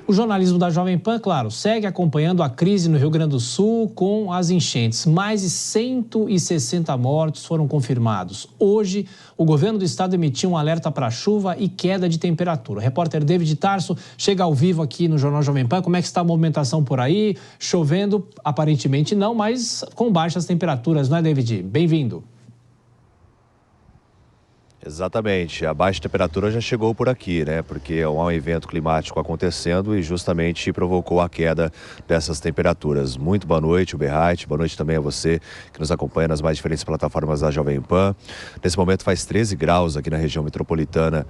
O jornalismo da Jovem Pan, claro, segue acompanhando a crise no Rio Grande do Sul com as enchentes. Mais de 160 mortos foram confirmados. Hoje, o governo do estado emitiu um alerta para chuva e queda de temperatura. O repórter David Tarso chega ao vivo aqui no Jornal Jovem Pan. Como é que está a movimentação por aí? Chovendo? Aparentemente não, mas com baixas temperaturas, não é, David? Bem-vindo. Exatamente, a baixa temperatura já chegou por aqui, né? Porque há um evento climático acontecendo e justamente provocou a queda dessas temperaturas. Muito boa noite, Uberrite, boa noite também a você que nos acompanha nas mais diferentes plataformas da Jovem Pan. Nesse momento faz 13 graus aqui na região metropolitana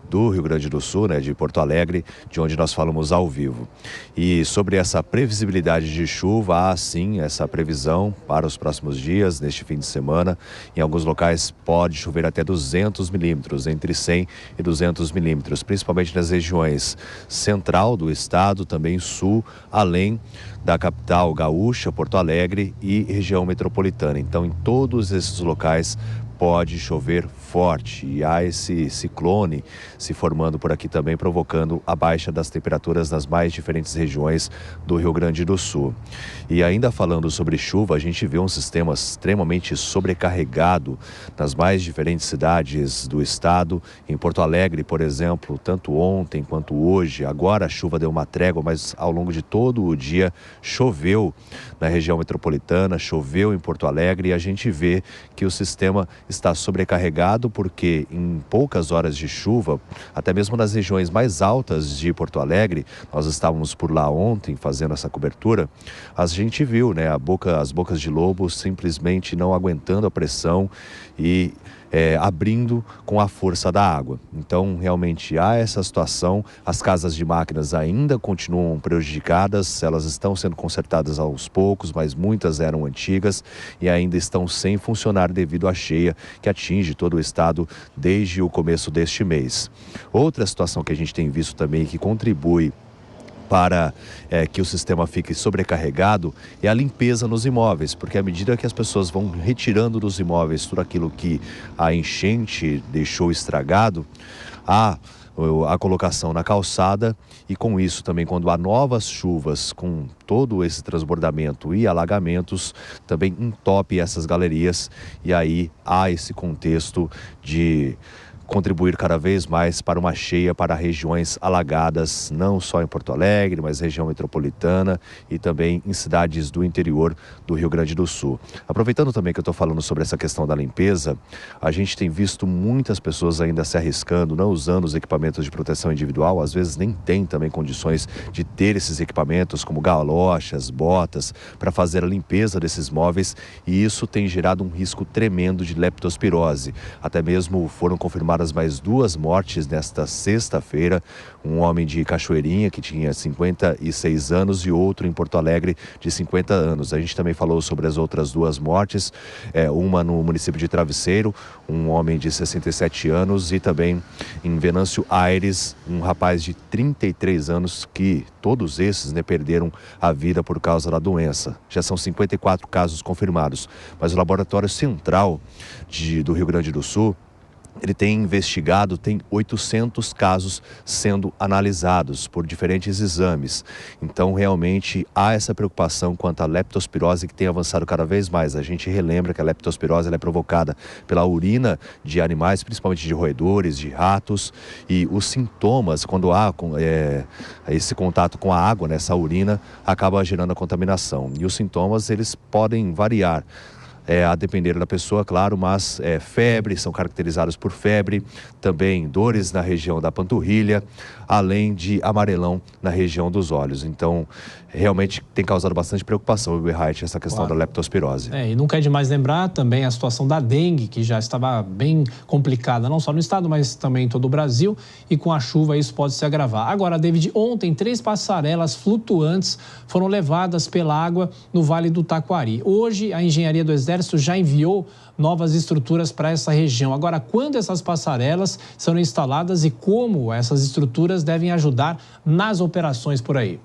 do Rio Grande do Sul, né, de Porto Alegre, de onde nós falamos ao vivo. E sobre essa previsibilidade de chuva, há sim essa previsão para os próximos dias, neste fim de semana. Em alguns locais pode chover até 200 milímetros, entre 100 e 200 milímetros, principalmente nas regiões central do estado, também sul, além da capital gaúcha, Porto Alegre e região metropolitana. Então, em todos esses locais pode chover forte e há esse ciclone se formando por aqui também, provocando a baixa das temperaturas nas mais diferentes regiões do Rio Grande do Sul. E ainda falando sobre chuva, a gente vê um sistema extremamente sobrecarregado nas mais diferentes cidades do estado. Em Porto Alegre, por exemplo, tanto ontem quanto hoje, agora a chuva deu uma trégua, mas ao longo de todo o dia choveu na região metropolitana, choveu em Porto Alegre e a gente vê que o sistema está sobrecarregado porque em poucas horas de chuva, até mesmo nas regiões mais altas de Porto Alegre, nós estávamos por lá ontem fazendo essa cobertura, a gente viu, né, as bocas de lobo simplesmente não aguentando a pressão e abrindo com a força da água. Então, realmente há essa situação. As casas de máquinas ainda continuam prejudicadas, elas estão sendo consertadas aos poucos, mas muitas eram antigas e ainda estão sem funcionar devido à cheia que atinge todo o estado desde o começo deste mês. Outra situação que a gente tem visto também que contribui para que o sistema fique sobrecarregado é a limpeza nos imóveis, porque à medida que as pessoas vão retirando dos imóveis tudo aquilo que a enchente deixou estragado, há a colocação na calçada e com isso também quando há novas chuvas com todo esse transbordamento e alagamentos, também entope essas galerias e aí há esse contexto de contribuir cada vez mais para uma cheia para regiões alagadas, não só em Porto Alegre, mas região metropolitana e também em cidades do interior do Rio Grande do Sul. Aproveitando também que eu estou falando sobre essa questão da limpeza, a gente tem visto muitas pessoas ainda se arriscando, não usando os equipamentos de proteção individual, às vezes nem tem também condições de ter esses equipamentos como galochas, botas, para fazer a limpeza desses móveis e isso tem gerado um risco tremendo de leptospirose. Até mesmo foram confirmadas mais 2 mortes nesta sexta-feira, um homem de Cachoeirinha que tinha 56 anos e outro em Porto Alegre de 50 anos. A gente também falou sobre as outras 2 mortes, uma no município de Travesseiro, um homem de 67 anos e também em Venâncio Aires, um rapaz de 33 anos que todos esses, né, perderam a vida por causa da doença. Já são 54 casos confirmados, mas o Laboratório Central do Rio Grande do Sul ele tem investigado, tem 800 casos sendo analisados por diferentes exames. Então, realmente, há essa preocupação quanto à leptospirose que tem avançado cada vez mais. A gente relembra que a leptospirose ela é provocada pela urina de animais, principalmente de roedores, de ratos, e os sintomas, quando há esse contato com a água, nessa urina, acaba gerando a contaminação. E os sintomas, eles podem variar. A depender da pessoa, claro, mas febre, são caracterizados por febre, também dores na região da panturrilha, além de amarelão na região dos olhos. Então, realmente tem causado bastante preocupação, Uberrite, essa questão da leptospirose. E nunca é demais lembrar também a situação da dengue, que já estava bem complicada, não só no estado, mas também em todo o Brasil, e com a chuva isso pode se agravar. Agora, David, ontem 3 passarelas flutuantes foram levadas pela água no Vale do Taquari. Hoje, a Engenharia do Exército já enviou novas estruturas para essa região. Agora, quando essas passarelas serão instaladas e como essas estruturas devem ajudar nas operações por aí?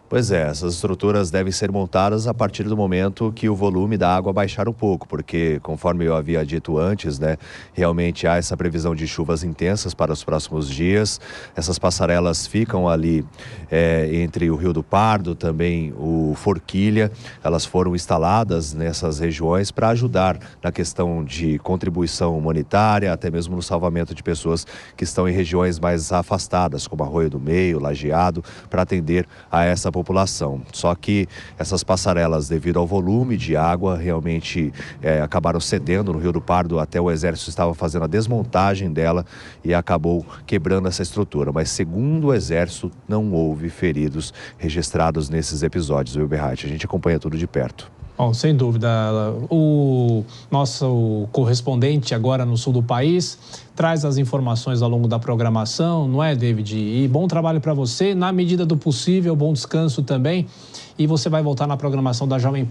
Pois é, essas estruturas devem ser montadas a partir do momento que o volume da água baixar um pouco, porque, conforme eu havia dito antes, né, realmente há essa previsão de chuvas intensas para os próximos dias. Essas passarelas ficam ali entre o Rio do Pardo, também o Forquilha. Elas foram instaladas nessas regiões para ajudar na questão de contribuição humanitária, até mesmo no salvamento de pessoas que estão em regiões mais afastadas, como Arroio do Meio, Lajeado, para atender a essa população. Só que essas passarelas, devido ao volume de água, realmente acabaram cedendo no Rio do Pardo. Até o Exército estava fazendo a desmontagem dela e acabou quebrando essa estrutura. Mas, segundo o Exército, não houve feridos registrados nesses episódios, viu, Berratti? A gente acompanha tudo de perto. Bom, sem dúvida. O nosso correspondente agora no sul do país traz as informações ao longo da programação, não é, David? E bom trabalho para você, na medida do possível, bom descanso também. E você vai voltar na programação da Jovem